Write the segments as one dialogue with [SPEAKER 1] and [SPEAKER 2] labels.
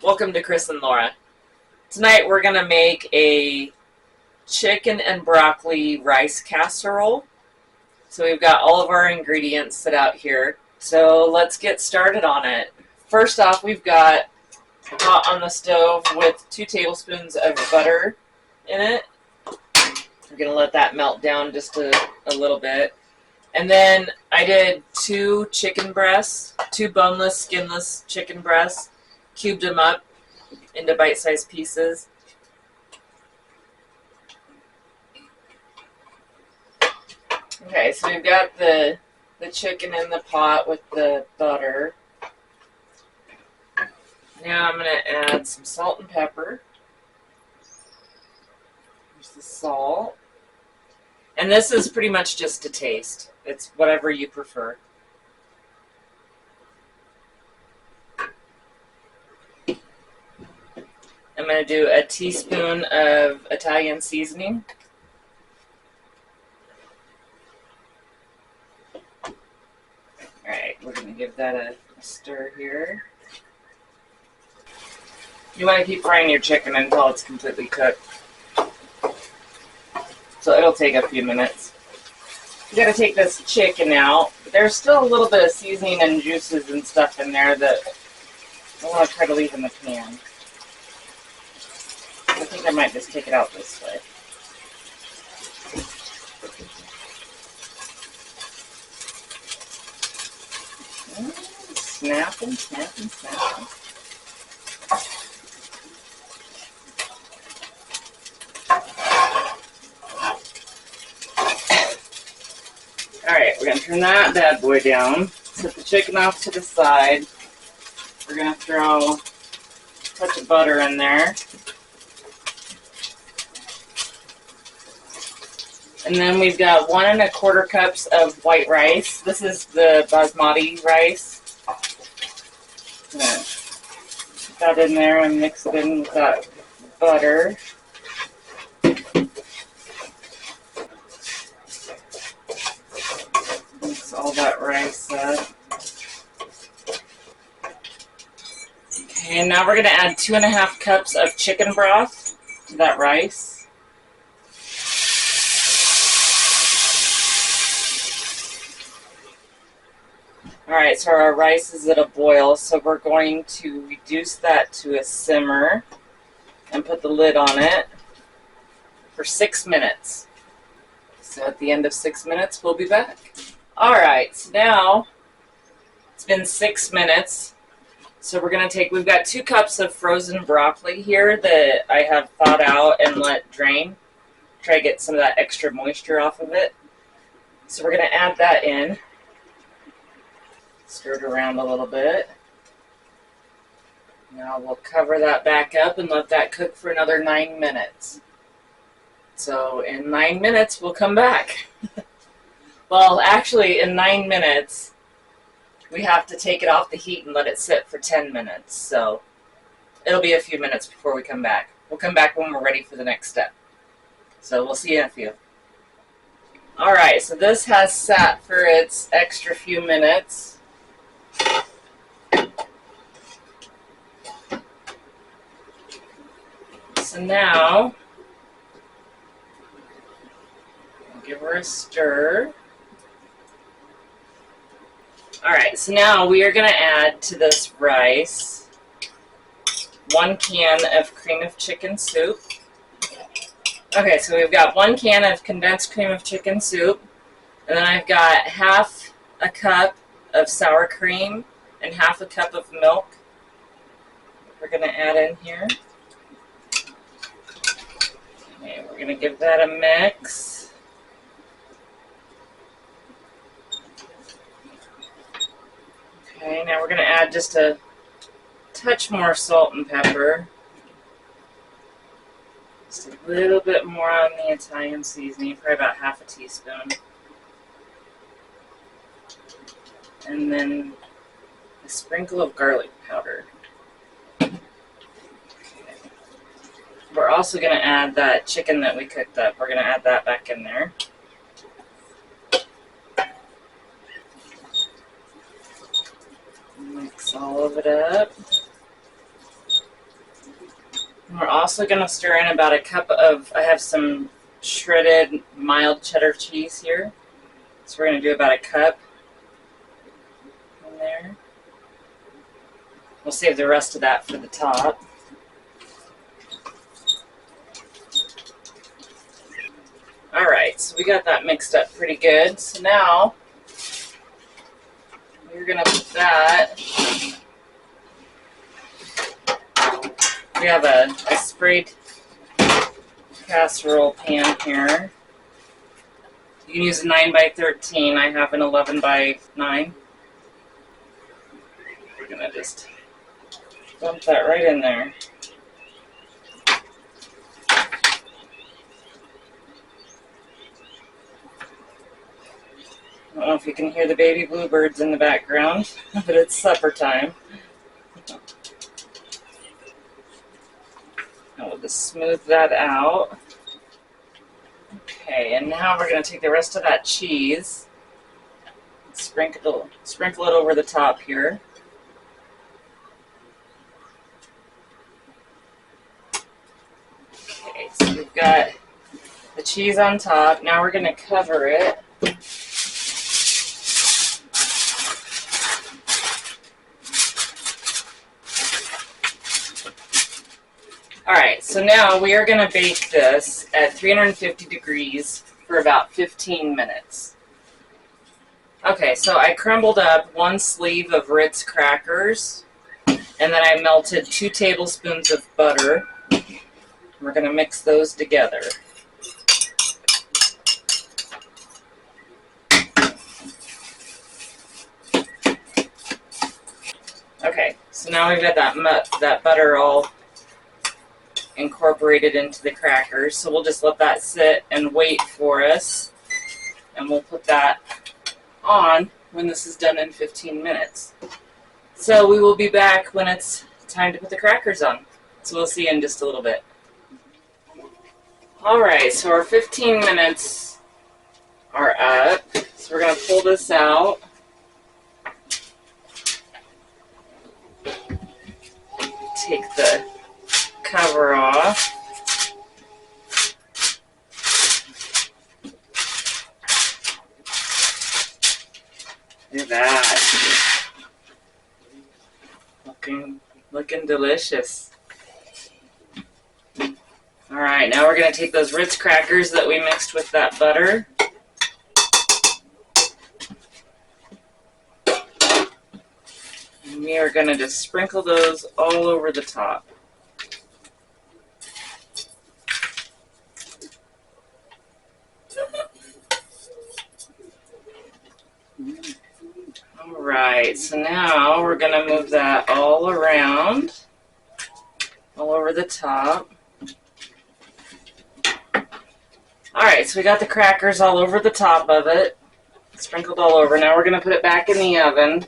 [SPEAKER 1] Welcome to Chris and Laura. Tonight we're going to make a chicken and broccoli rice casserole. So we've got all of our ingredients set out here. So let's get started on it. First off, we've got hot on the stove with 2 tablespoons of butter in it. We're going to let that melt down just a little bit. And then I did 2 chicken breasts, 2 boneless, skinless chicken breasts. Cubed them up into bite-sized pieces. Okay, so we've got the chicken in the pot with the butter. Now I'm going to add some salt and pepper. There's the salt. And this is pretty much just to taste. It's whatever you prefer. I'm going to do a teaspoon of Italian seasoning. Alright, we're going to give that a stir here. You want to keep frying your chicken until it's completely cooked. So it'll take a few minutes. You got to take this chicken out. There's still a little bit of seasoning and juices and stuff in there that I want to try to leave in the pan. I think I might just take it out this way. Snapping, snapping, snapping. Alright, we're going to turn that bad boy down. Set the chicken off to the side. We're going to throw a touch of butter in there. And then we've got 1 1/4 cups of white rice. This is the basmati rice. I'm going to put that in there and mix it in with that butter. Mix all that rice up. Okay, and now we're going to add 2 1/2 cups of chicken broth to that rice. Alright, so our rice is at a boil, so we're going to reduce that to a simmer and put the lid on it for 6 minutes. So at the end of 6 minutes, we'll be back. Alright, so now it's been 6 minutes. So we're going to take, we've got 2 cups of frozen broccoli here that I have thawed out and let drain. Try to get some of that extra moisture off of it. So we're going to add that in. Stir it around a little bit. Now we'll cover that back up and let that cook for another 9 minutes. So in 9 minutes, we'll come back. Well, actually, in 9 minutes, we have to take it off the heat and let it sit for 10 minutes. So it'll be a few minutes before we come back. We'll come back when we're ready for the next step. So we'll see you in a few. Alright, so this has sat for its extra few minutes. So now, I'll give her a stir. Alright, so now we are going to add to this rice 1 can of cream of chicken soup. Okay, so we've got 1 can of condensed cream of chicken soup, and then I've got 1/2 cup of sour cream and 1/2 cup of milk. We're going to add in here. Okay, we're going to give that a mix. Okay, now we're going to add just a touch more salt and pepper. Just a little bit more on the Italian seasoning, probably about 1/2 teaspoon. And then a sprinkle of garlic powder. We're also going to add that chicken that we cooked up. We're going to add that back in there. Mix all of it up. And we're also going to stir in about a cup of, I have some shredded mild cheddar cheese here. So we're going to do about a cup in there. We'll save the rest of that for the top. Alright, so we got that mixed up pretty good. So now we're going to put that. We have a sprayed casserole pan here. You can use a 9x13. I have an 11x9. We're going to just dump that right in there. I don't know if you can hear the baby bluebirds in the background, but it's supper time. And we'll just smooth that out. Okay, and now we're going to take the rest of that cheese, sprinkle it over the top here. Okay, so we've got the cheese on top. Now we're going to cover it. Alright, so now we are going to bake this at 350 degrees for about 15 minutes. Okay, so I crumbled up 1 sleeve of Ritz crackers, and then I melted 2 tablespoons of butter. We're going to mix those together. Okay, so now we've got that butter all incorporated into the crackers, so we'll just let that sit and wait for us, and we'll put that on when this is done in 15 minutes. So we will be back when it's time to put the crackers on. So we'll see you in just a little bit. Alright, so our 15 minutes are up, so we're going to pull this out. Take the cover off. Look at that. Looking delicious. Alright, now we're going to take those Ritz crackers that we mixed with that butter. And we are going to just sprinkle those all over the top. Alright, so now we're going to move that all around, all over the top. Alright, so we got the crackers all over the top of it, sprinkled all over. Now we're going to put it back in the oven.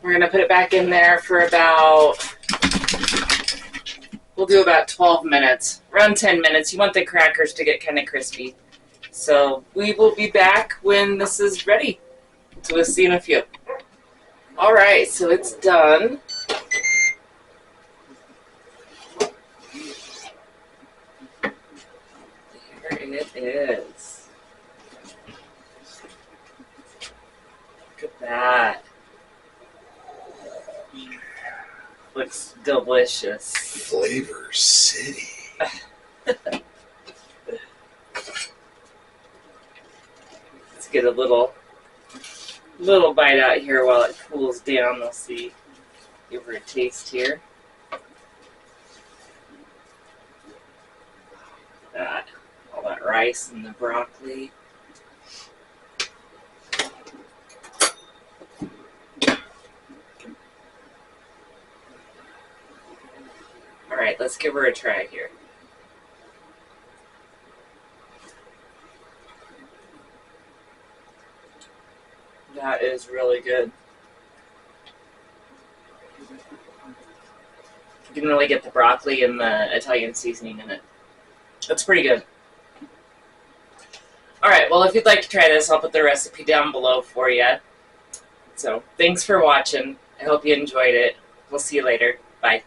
[SPEAKER 1] We're going to put it back in there for we'll do about 12 minutes, around 10 minutes. You want the crackers to get kind of crispy. So we will be back when this is ready. So we'll see you in a few. Alright, so it's done. There it is. Look at that. Looks delicious.
[SPEAKER 2] Flavor City.
[SPEAKER 1] Let's get a little bite out here while it cools down. We'll see. Give her a taste here. All that rice and the broccoli. Alright, let's give her a try here. That is really good. You can really get the broccoli and the Italian seasoning in it. That's pretty good. Alright, well, if you'd like to try this, I'll put the recipe down below for you. So, thanks for watching. I hope you enjoyed it. We'll see you later. Bye.